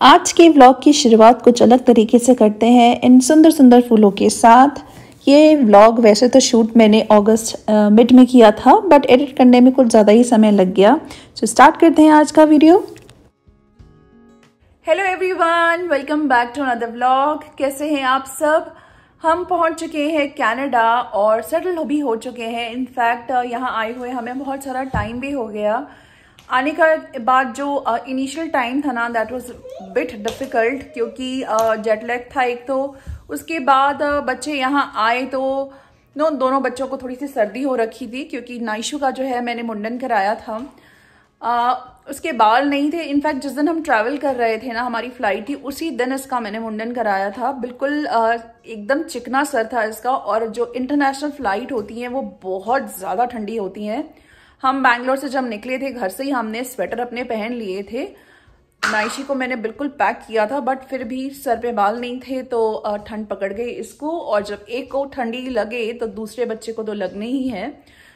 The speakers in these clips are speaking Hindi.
आज के व्लॉग की शुरुआत कुछ अलग तरीके से करते हैं इन सुंदर सुंदर फूलों के साथ। ये व्लॉग वैसे तो शूट मैंने अगस्त मिड में किया था, बट एडिट करने में कुछ ज़्यादा ही समय लग गया। तो स्टार्ट करते हैं आज का video. Hello everyone, welcome back to another vlog. कैसे हैं आप सब? हम पहुंच चुके हैं कनाडा और सेटल भी हो चुके हैं। इनफैक्ट यहाँ आए हुए हमें बहुत सारा टाइम भी हो गया। आने का बाद जो इनिशियल टाइम था ना, दैट वाज बिट डिफिकल्ट, क्योंकि जेट लैग था एक तो। उसके बाद बच्चे यहाँ आए तो दोनों बच्चों को थोड़ी सी सर्दी हो रखी थी, क्योंकि नाइशू का जो है मैंने मुंडन कराया था। उसके बाल नहीं थे। इनफैक्ट जिस दिन हम ट्रैवल कर रहे थे ना, हमारी फ्लाइट थी, उसी दिन इसका मैंने मुंडन कराया था। बिल्कुल एकदम चिकना सर था इसका। और जो इंटरनेशनल फ्लाइट होती हैं वो बहुत ज़्यादा ठंडी होती हैं। हम बैंगलोर से जब निकले थे घर से ही हमने स्वेटर अपने पहन लिए थे। नाइशी को मैंने बिल्कुल पैक किया था, बट फिर भी सर पे बाल नहीं थे तो ठंड पकड़ गई इसको। और जब एक को ठंडी लगे तो दूसरे बच्चे को तो लगने ही है।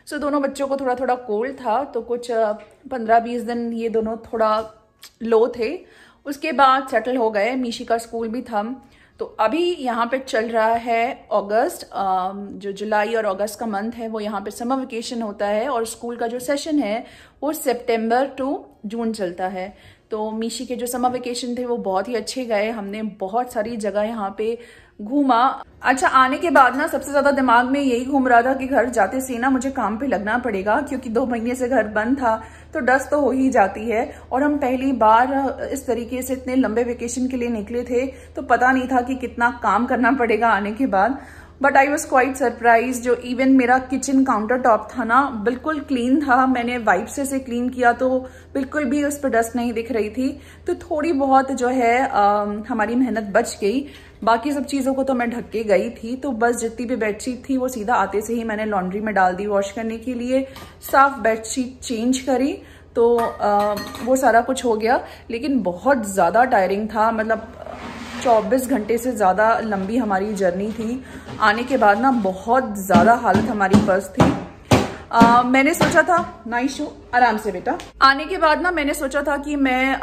सो दोनों बच्चों को थोड़ा थोड़ा कोल्ड था, तो कुछ 15-20 दिन ये दोनों थोड़ा लो थे। उसके बाद सेटल हो गए। मीशी का स्कूल भी था। तो अभी यहाँ पे चल रहा है अगस्त, जो जुलाई और अगस्त का मंथ है वो यहाँ पे समर वेकेशन होता है। और स्कूल का जो सेशन है वो सितंबर टू जून चलता है। तो मीशी के जो समर वेकेशन थे वो बहुत ही अच्छे गए। हमने बहुत सारी जगह यहाँ पे घूमा। अच्छा, आने के बाद ना सबसे ज्यादा दिमाग में यही घूम रहा था कि घर जाते से ना मुझे काम पे लगना पड़ेगा, क्योंकि 2 महीने से घर बंद था तो डस्ट तो हो ही जाती है। और हम पहली बार इस तरीके से इतने लंबे वेकेशन के लिए निकले थे, तो पता नहीं था कि कितना काम करना पड़ेगा आने के बाद। But I was quite surprise. जो इवन मेरा किचन काउंटर टॉप था ना, बिल्कुल क्लीन था। मैंने वाइप से क्लीन किया तो बिल्कुल भी उस पर डस्ट नहीं दिख रही थी। तो थोड़ी बहुत जो है हमारी मेहनत बच गई। बाकी सब चीज़ों को तो मैं ढक के गई थी। तो बस जितनी भी बेडशीट थी वो सीधा आते से ही मैंने लॉन्ड्री में डाल दी वॉश करने के लिए। साफ बेडशीट चेंज करी तो वो सारा कुछ हो गया। लेकिन बहुत ज़्यादा टायरिंग था। मतलब 24 घंटे से ज़्यादा लंबी हमारी जर्नी थी। आने के बाद ना बहुत ज़्यादा हालत हमारी पस्त थी। मैंने सोचा था, नाइशू आराम से बेटा। आने के बाद ना मैंने सोचा था कि मैं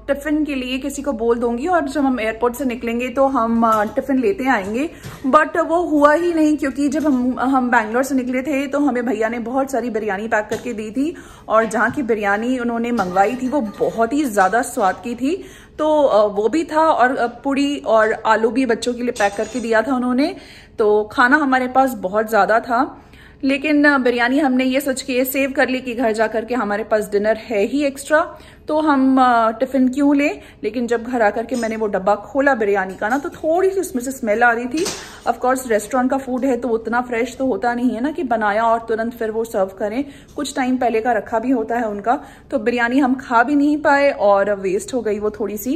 टिफिन के लिए किसी को बोल दूंगी और जब हम एयरपोर्ट से निकलेंगे तो हम टिफिन लेते आएंगे। बट वो हुआ ही नहीं, क्योंकि जब हम बैंगलोर से निकले थे तो हमें भैया ने बहुत सारी बिरयानी पैक करके दी थी। और जहाँ की बिरयानी उन्होंने मंगवाई थी वो बहुत ही ज़्यादा स्वाद की थी। तो वो भी था, और पूड़ी और आलू भी बच्चों के लिए पैक करके दिया था उन्होंने। तो खाना हमारे पास बहुत ज़्यादा था। लेकिन बिरयानी हमने ये सोच के सेव कर ली कि घर जा करके हमारे पास डिनर है ही एक्स्ट्रा, तो हम टिफिन क्यों लें। लेकिन जब घर आकर के मैंने वो डब्बा खोला बिरयानी का ना, तो थोड़ी सी उसमें से स्मेल आ रही थी। ऑफ कोर्स रेस्टोरेंट का फूड है तो उतना फ्रेश तो होता नहीं है ना कि बनाया और तुरंत फिर वो सर्व करें। कुछ टाइम पहले का रखा भी होता है उनका। तो बिरयानी हम खा भी नहीं पाए और वेस्ट हो गई वो थोड़ी सी।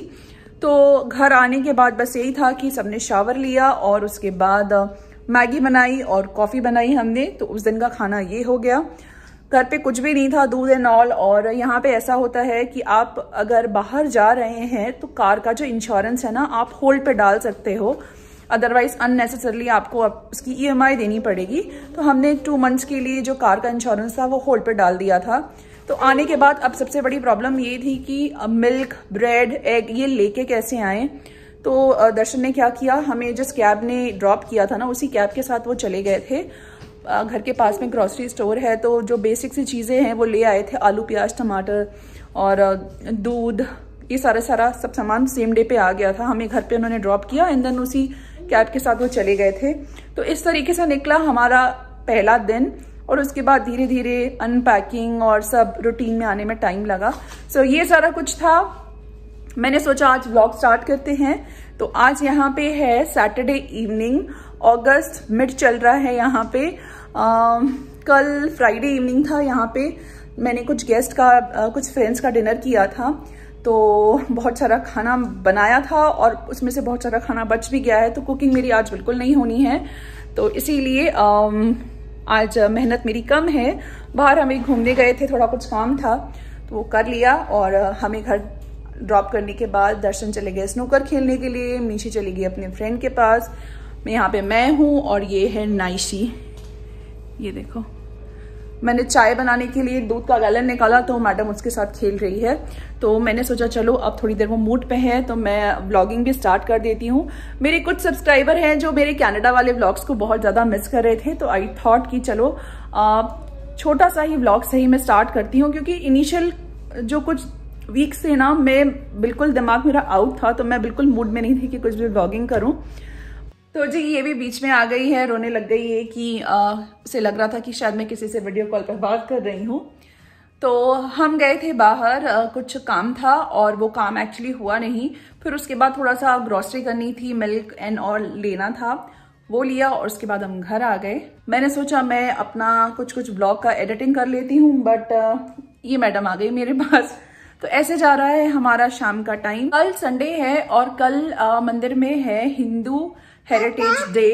तो घर आने के बाद बस यही था कि सबने शावर लिया और उसके बाद मैगी बनाई और कॉफ़ी बनाई हमने। तो उस दिन का खाना ये हो गया। घर पे कुछ भी नहीं था, दूध एंड ऑल। और यहाँ पे ऐसा होता है कि आप अगर बाहर जा रहे हैं तो कार का जो इंश्योरेंस है ना, आप होल्ड पे डाल सकते हो। अदरवाइज अननेसेसरली आपको उसकी EMI देनी पड़ेगी। तो हमने 2 मंथ्स के लिए जो कार का इंश्योरेंस था वो होल्ड पे डाल दिया था। तो आने के बाद अब सबसे बड़ी प्रॉब्लम ये थी कि मिल्क, ब्रेड, एग ये लेके कैसे आएँ। तो दर्शन ने क्या किया, हमें जिस कैब ने ड्रॉप किया था ना, उसी कैब के साथ वो चले गए थे। घर के पास में ग्रोसरी स्टोर है, तो जो बेसिक सी चीज़ें हैं वो ले आए थे। आलू, प्याज, टमाटर और दूध, ये सारा सब सामान सेम डे पे आ गया था। हमें घर पे उन्होंने ड्रॉप किया एंड देन उसी कैब के साथ वो चले गए थे। तो इस तरीके से निकला हमारा पहला दिन। और उसके बाद धीरे धीरे अनपैकिंग और सब रूटीन में आने में टाइम लगा। सो ये सारा कुछ था। मैंने सोचा आज व्लॉग स्टार्ट करते हैं। तो आज यहाँ पे है सैटरडे इवनिंग, अगस्त मिड चल रहा है यहाँ पे। कल फ्राइडे इवनिंग था। यहाँ पे मैंने कुछ गेस्ट का कुछ फ्रेंड्स का डिनर किया था। तो बहुत सारा खाना बनाया था और उसमें से बहुत सारा खाना बच भी गया है। तो कुकिंग मेरी आज बिल्कुल नहीं होनी है, तो इसीलिए आज मेहनत मेरी कम है। बाहर हमें घूमने गए थे, थोड़ा कुछ काम था तो वो कर लिया। और हमें घर ड्रॉप करने के बाद दर्शन चले गए स्नूकर खेलने के लिए। मीशी चली गई अपने फ्रेंड के पास। यहाँ पे मैं हूँ और ये है नाइशी। ये देखो, मैंने चाय बनाने के लिए दूध का गैलन निकाला तो मैडम उसके साथ खेल रही है। तो मैंने सोचा चलो अब थोड़ी देर वो मूड पे है तो मैं व्लॉगिंग भी स्टार्ट कर देती हूँ। मेरे कुछ सब्सक्राइबर हैं जो मेरे कनाडा वाले व्लॉग्स को बहुत ज़्यादा मिस कर रहे थे, तो आई थॉट कि चलो छोटा सा ही व्लॉग सही मैं स्टार्ट करती हूँ, क्योंकि इनिशियल जो कुछ वीक से ना मैं बिल्कुल दिमाग मेरा आउट था, तो मैं बिल्कुल मूड में नहीं थी कि कुछ भी व्लॉगिंग करूँ। तो जी ये भी बीच में आ गई है, रोने लग गई है कि उसे लग रहा था कि शायद मैं किसी से वीडियो कॉल पर बात कर रही हूँ। तो हम गए थे बाहर, कुछ काम था और वो काम एक्चुअली हुआ नहीं। फिर उसके बाद थोड़ा सा ग्रॉसरी करनी थी, मिल्क एंड ऑल लेना था, वो लिया और उसके बाद हम घर आ गए। मैंने सोचा मैं अपना कुछ ब्लॉग का एडिटिंग कर लेती हूँ, बट ये मैडम आ गई मेरे पास। तो ऐसे जा रहा है हमारा शाम का टाइम। कल संडे है और कल मंदिर में है हिंदू हेरिटेज डे।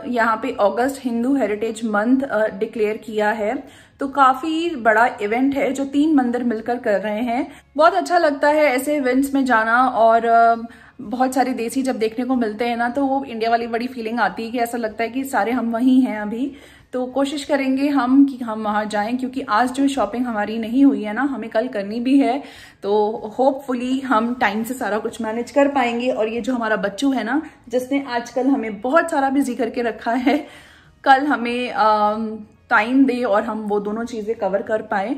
यहाँ पे अगस्त हिंदू हेरिटेज मंथ डिक्लेयर किया है, तो काफी बड़ा इवेंट है जो 3 मंदिर मिलकर कर रहे हैं। बहुत अच्छा लगता है ऐसे इवेंट्स में जाना, और बहुत सारे देसी जब देखने को मिलते हैं ना, तो वो इंडिया वाली बड़ी फीलिंग आती है कि ऐसा लगता है कि सारे हम वहीं हैं अभी। तो कोशिश करेंगे हम कि हम वहां जाएं, क्योंकि आज जो शॉपिंग हमारी नहीं हुई है ना, हमें कल करनी भी है। तो होपफुली हम टाइम से सारा कुछ मैनेज कर पाएंगे। और ये जो हमारा बच्चू है ना, जिसने आजकल हमें बहुत सारा बिजी करके रखा है, कल हमें टाइम दे और हम वो दोनों चीजें कवर कर पाए।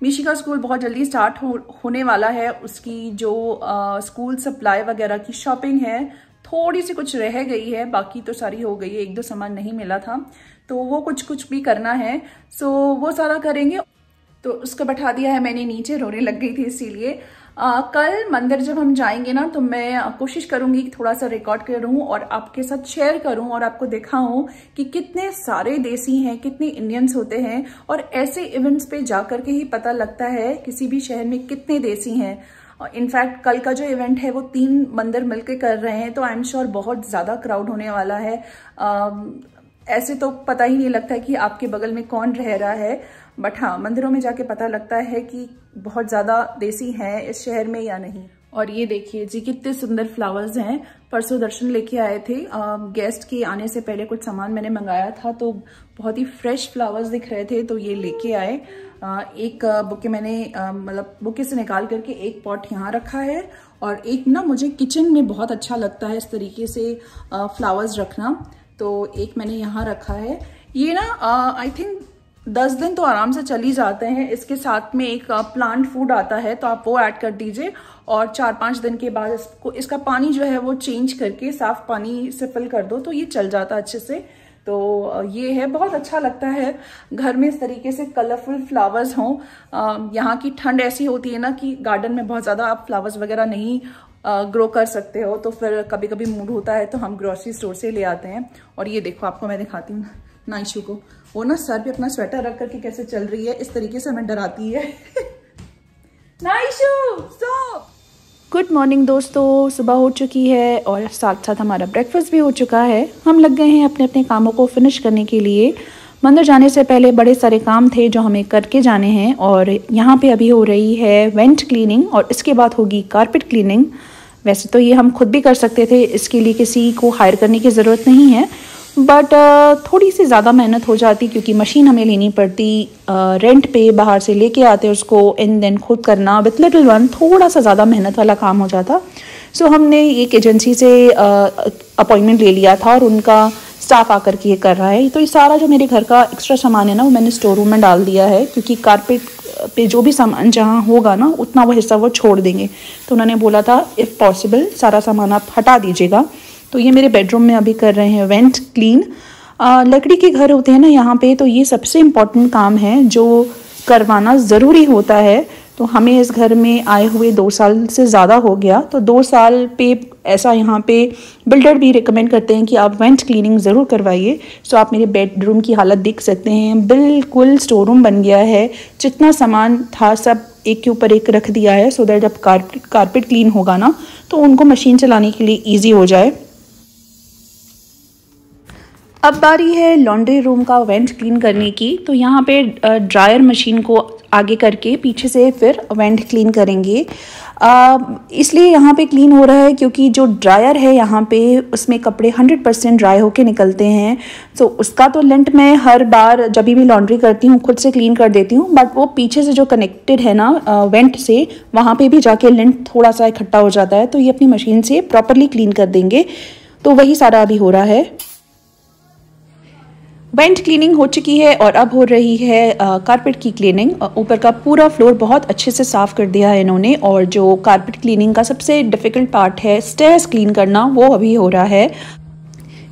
मीशी का स्कूल बहुत जल्दी स्टार्ट होने वाला है। उसकी जो स्कूल सप्लाई वगैरह की शॉपिंग है थोड़ी सी कुछ रह गई है, बाकी तो सारी हो गई है। 1-2 सामान नहीं मिला था, तो वो कुछ भी करना है, सो वो सारा करेंगे। तो उसको बैठा दिया है मैंने नीचे, रोने लग गई थी इसीलिए। कल मंदिर जब हम जाएंगे ना, तो मैं कोशिश करूंगी कि थोड़ा सा रिकॉर्ड करूं और आपके साथ शेयर करूं और आपको दिखाऊं कि कितने सारे देसी हैं, कितने इंडियंस होते हैं। और ऐसे इवेंट्स पे जाकर के ही पता लगता है किसी भी शहर में कितने देसी हैं। इनफैक्ट कल का जो इवेंट है वो 3 मंदिर मिलकर कर रहे हैं, तो आई एम श्योर बहुत ज्यादा क्राउड होने वाला है। ऐसे तो पता ही नहीं लगता है कि आपके बगल में कौन रह रहा है, बट हाँ मंदिरों में जाके पता लगता है कि बहुत ज्यादा देसी हैं इस शहर में या नहीं। और ये देखिए जी कितने सुंदर फ्लावर्स हैं। परसों दर्शन लेके आए थे, गेस्ट के आने से पहले कुछ सामान मैंने मंगाया था, तो बहुत ही फ्रेश फ्लावर्स दिख रहे थे, तो ये लेके आए। एक बुके मैंने मतलब बुके से निकाल करके एक पॉट यहाँ रखा है, और एक ना मुझे किचन में बहुत अच्छा लगता है इस तरीके से फ्लावर्स रखना, तो एक मैंने यहाँ रखा है। ये ना आई थिंक 10 दिन तो आराम से चल ही जाते हैं। इसके साथ में एक प्लांट फूड आता है, तो आप वो ऐड कर दीजिए, और 4-5 दिन के बाद इसका पानी जो है वो चेंज करके साफ पानी से फिल कर दो, तो ये चल जाता है अच्छे से। तो ये है, बहुत अच्छा लगता है घर में इस तरीके से कलरफुल फ्लावर्स हों। यहाँ की ठंड ऐसी होती है ना कि गार्डन में बहुत ज़्यादा आप फ्लावर्स वगैरह नहीं ग्रो कर सकते हो, तो फिर कभी कभी मूड होता है तो हम ग्रोसरी स्टोर से ले आते हैं। और ये देखो, आपको मैं दिखाती हूँ नाइशू को, वो ना सर पे अपना स्वेटर रख करके कैसे चल रही है, इस तरीके से हमें डराती है। नाइशू स्टॉप। गुड मॉर्निंग दोस्तों, सुबह हो चुकी है और साथ साथ हमारा ब्रेकफास्ट भी हो चुका है। हम लग गए हैं अपने अपने कामों को फिनिश करने के लिए। मंदिर जाने से पहले बड़े सारे काम थे जो हमें करके जाने हैं, और यहाँ पे अभी हो रही है वेंट क्लीनिंग और इसके बाद होगी कारपेट क्लीनिंग। वैसे तो ये हम खुद भी कर सकते थे, इसके लिए किसी को हायर करने की ज़रूरत नहीं है, बट थोड़ी सी ज़्यादा मेहनत हो जाती क्योंकि मशीन हमें लेनी पड़ती रेंट पे, बाहर से लेके आते उसको एंड देन खुद करना विथ लिटिल वन, थोड़ा सा ज़्यादा मेहनत वाला काम हो जाता। सो हमने एक एजेंसी से अपॉइंटमेंट ले लिया था और उनका स्टाफ आकर के ये कर रहा है। तो ये सारा जो मेरे घर का एक्स्ट्रा सामान है ना, वो मैंने स्टोर रूम में डाल दिया है, क्योंकि कारपेट पे जो भी सामान जहाँ होगा ना उतना वो हिस्सा वो छोड़ देंगे। तो उन्होंने बोला था इफ़ पॉसिबल सारा सामान आप हटा दीजिएगा। तो ये मेरे बेडरूम में अभी कर रहे हैं वेंट क्लीन। लकड़ी के घर होते हैं ना यहाँ पे, तो ये सबसे इम्पॉर्टेंट काम है जो करवाना ज़रूरी होता है। तो हमें इस घर में आए हुए 2 साल से ज़्यादा हो गया, तो 2 साल पे ऐसा यहाँ पे बिल्डर भी रिकमेंड करते हैं कि आप वेंट क्लीनिंग ज़रूर करवाइए। सो आप मेरे बेडरूम की हालत देख सकते हैं, बिल्कुल स्टोर रूम बन गया है। जितना सामान था सब एक के ऊपर एक रख दिया है, सो दैट जब कारपेट क्लीन होगा ना तो उनको मशीन चलाने के लिए ईजी हो जाए। अब बारी है लॉन्ड्री रूम का वेंट क्लीन करने की। तो यहाँ पे ड्रायर मशीन को आगे करके पीछे से फिर वेंट क्लीन करेंगे। इसलिए यहाँ पे क्लीन हो रहा है क्योंकि जो ड्रायर है यहाँ पे उसमें कपड़े 100% ड्राई होके निकलते हैं। तो उसका तो लिंट मैं हर बार जब भी लॉन्ड्री करती हूँ खुद से क्लीन कर देती हूँ, बट वो पीछे से जो कनेक्टेड है ना वेंट से, वहाँ पे भी जाके लिंट थोड़ा सा इकट्ठा हो जाता है। तो ये अपनी मशीन से प्रॉपरली क्लीन कर देंगे, तो वही सारा अभी हो रहा है। वेंट क्लीनिंग हो चुकी है और अब हो रही है कारपेट की क्लीनिंग। ऊपर का पूरा फ्लोर बहुत अच्छे से साफ़ कर दिया है इन्होंने, और जो कारपेट क्लीनिंग का सबसे डिफ़िकल्ट पार्ट है स्टेयर्स क्लीन करना, वो अभी हो रहा है।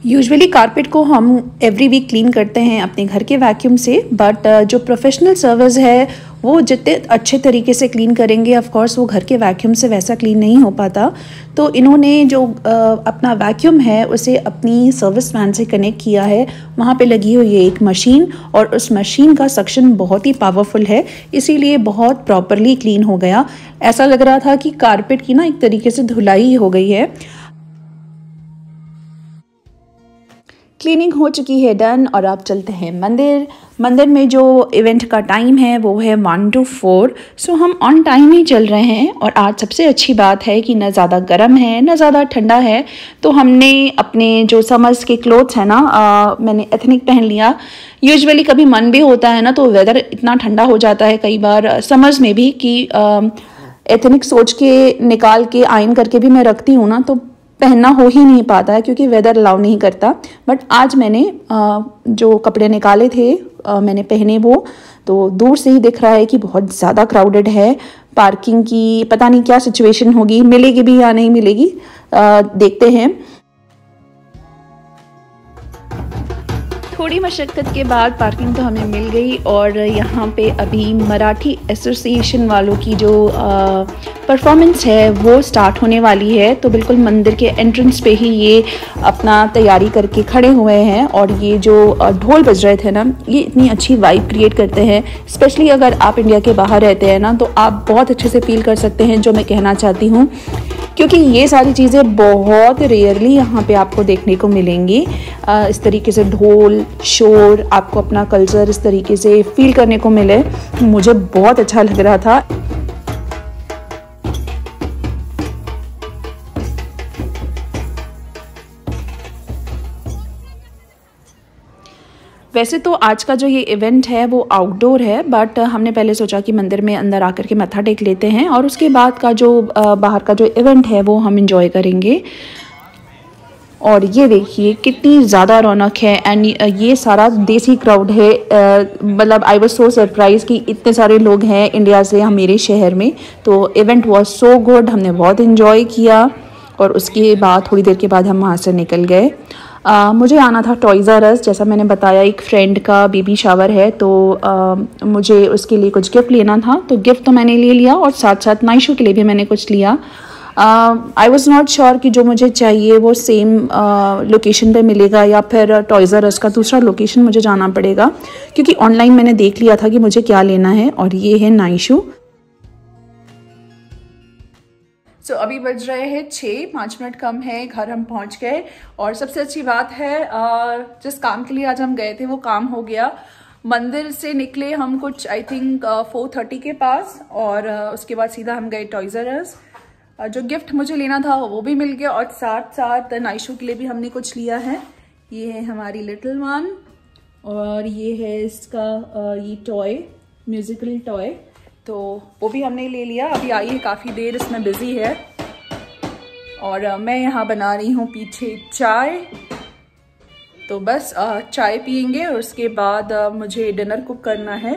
यूजुअली कारपेट को हम एवरी वीक क्लीन करते हैं अपने घर के वैक्यूम से, बट जो प्रोफेशनल सर्विस है वो जितने अच्छे तरीके से क्लीन करेंगे, ऑफ कोर्स वो घर के वैक्यूम से वैसा क्लीन नहीं हो पाता। तो इन्होंने जो अपना वैक्यूम है उसे अपनी सर्विस वैन से कनेक्ट किया है। वहाँ पे लगी हुई है एक मशीन, और उस मशीन का सक्शन बहुत ही पावरफुल है, इसीलिए बहुत प्रॉपरली क्लीन हो गया। ऐसा लग रहा था कि कारपेट की ना एक तरीके से धुलाई हो गई है। क्लीनिंग हो चुकी है डन, और अब चलते हैं मंदिर। मंदिर में जो इवेंट का टाइम है वो है 1 to 4, सो हम ऑन टाइम ही चल रहे हैं। और आज सबसे अच्छी बात है कि न ज़्यादा गर्म है न ज़्यादा ठंडा है, तो हमने अपने जो समर्स के क्लोथ्स हैं ना मैंने एथनिक पहन लिया। यूजुअली कभी मन भी होता है ना तो वेदर इतना ठंडा हो जाता है कई बार समर्स में भी कि एथनिक सोच के निकाल के आयरन करके भी मैं रखती हूँ ना, तो पहनना हो ही नहीं पाता है क्योंकि वेदर अलाउ नहीं करता। बट आज मैंने जो कपड़े निकाले थे मैंने पहने वो, तो दूर से ही दिख रहा है कि बहुत ज़्यादा क्राउडेड है। पार्किंग की पता नहीं क्या सिचुएशन होगी, मिलेगी भी या नहीं मिलेगी, देखते हैं। थोड़ी मशक्क़त के बाद पार्किंग तो हमें मिल गई, और यहाँ पे अभी मराठी एसोसिएशन वालों की जो परफॉर्मेंस है वो स्टार्ट होने वाली है। तो बिल्कुल मंदिर के एंट्रेंस पे ही ये अपना तैयारी करके खड़े हुए हैं, और ये जो ढोल बज रहे थे ना, ये इतनी अच्छी वाइब क्रिएट करते हैं। स्पेशली अगर आप इंडिया के बाहर रहते हैं ना, तो आप बहुत अच्छे से फील कर सकते हैं जो मैं कहना चाहती हूँ, क्योंकि ये सारी चीज़ें बहुत रेयरली यहाँ पे आपको देखने को मिलेंगी। इस तरीके से ढोल शोर, आपको अपना कल्चर इस तरीके से फील करने को मिले, मुझे बहुत अच्छा लग रहा था। वैसे तो आज का जो ये इवेंट है वो आउटडोर है, बट हमने पहले सोचा कि मंदिर में अंदर आकर के मत्था टेक लेते हैं, और उसके बाद का जो बाहर का जो इवेंट है वो हम एंजॉय करेंगे। और ये देखिए कितनी ज़्यादा रौनक है, एंड ये सारा देसी क्राउड है। मतलब आई वाज सो सरप्राइज कि इतने सारे लोग हैं इंडिया से मेरे शहर में। तो इवेंट वाज सो गुड, हमने बहुत इन्जॉय किया, और उसके बाद थोड़ी देर के बाद हम वहाँ से निकल गए। मुझे आना था टॉयज़ आर अस, जैसा मैंने बताया एक फ्रेंड का बेबी शावर है, तो मुझे उसके लिए कुछ गिफ्ट लेना था। तो गिफ्ट तो मैंने ले लिया, और साथ साथ नाइशू के लिए भी मैंने कुछ लिया। आई वॉज़ नॉट श्योर कि जो मुझे चाहिए वो सेम लोकेशन पे मिलेगा या फिर टॉयज़ आर अस का दूसरा लोकेशन मुझे जाना पड़ेगा, क्योंकि ऑनलाइन मैंने देख लिया था कि मुझे क्या लेना है, और ये है नाइशू। तो अभी बज रहे हैं 6, 5 मिनट कम है, घर हम पहुंच गए। और सबसे अच्छी बात है जिस काम के लिए आज हम गए थे वो काम हो गया। मंदिर से निकले हम कुछ आई थिंक 4:30 के पास, और उसके बाद सीधा हम गए टॉयज़ आर अस। जो गिफ्ट मुझे लेना था वो भी मिल गया, और साथ साथ नाइशू के लिए भी हमने कुछ लिया है। ये है हमारी लिटिल वन, और ये है इसका ये टॉय, म्यूजिकल टॉय, तो वो भी हमने ले लिया। अभी आई है काफ़ी देर, इसमें बिजी है। और मैं यहाँ बना रही हूँ पीछे चाय, तो बस चाय पियेंगे, और उसके बाद मुझे डिनर कुक करना है।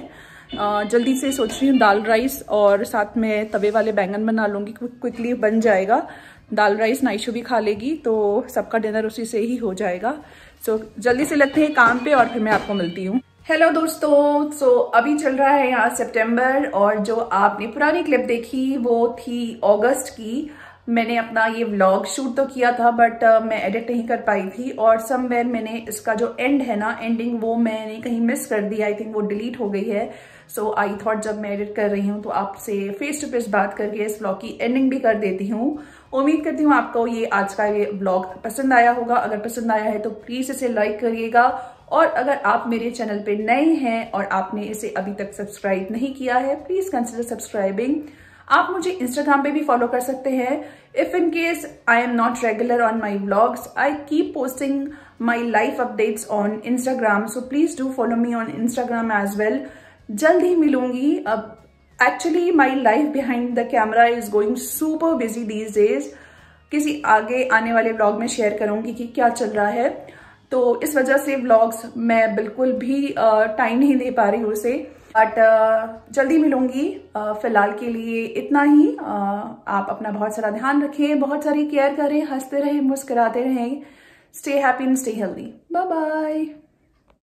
जल्दी से सोच रही हूँ दाल राइस, और साथ में तवे वाले बैंगन बना लूँगी, क्विकली बन जाएगा। दाल राइस नाइशू भी खा लेगी, तो सबका डिनर उसी से ही हो जाएगा। सो जल्दी से लगते हैं काम पे, और फिर मैं आपको मिलती हूँ। हेलो दोस्तों, सो अभी चल रहा है यहाँ सितंबर, और जो आपने पुरानी क्लिप देखी वो थी अगस्त की। मैंने अपना ये व्लॉग शूट तो किया था, बट मैं एडिट नहीं कर पाई थी, और समवेयर मैंने इसका जो एंड है ना, एंडिंग, वो मैंने कहीं मिस कर दी। आई थिंक वो डिलीट हो गई है। सो आई थॉट जब मैं एडिट कर रही हूँ तो आपसे फेस टू फेस बात करके इस व्लॉग की एंडिंग भी कर देती हूँ। उम्मीद करती हूँ आपको ये आज का ये व्लॉग पसंद आया होगा। अगर पसंद आया है तो प्लीज इसे लाइक करिएगा, और अगर आप मेरे चैनल पे नए हैं और आपने इसे अभी तक सब्सक्राइब नहीं किया है, प्लीज कंसिडर सब्सक्राइबिंग। आप मुझे इंस्टाग्राम पे भी फॉलो कर सकते हैं। If in case I am not regular on my vlogs, I keep posting my life updates on Instagram, so please do follow me on Instagram as well. जल्द ही मिलूंगी। अब actually my life behind the camera is going super busy these days. किसी आगे आने वाले व्लॉग में शेयर करूंगी कि क्या चल रहा है, तो इस वजह से व्लॉग्स मैं बिल्कुल भी टाइम नहीं दे पा रही हूँ उसे, बट जल्दी मिलूंगी। फिलहाल के लिए इतना ही। आप अपना बहुत सारा ध्यान रखें, बहुत सारी केयर करें, हंसते रहें, मुस्कुराते रहें। Stay happy and stay healthy. Bye bye.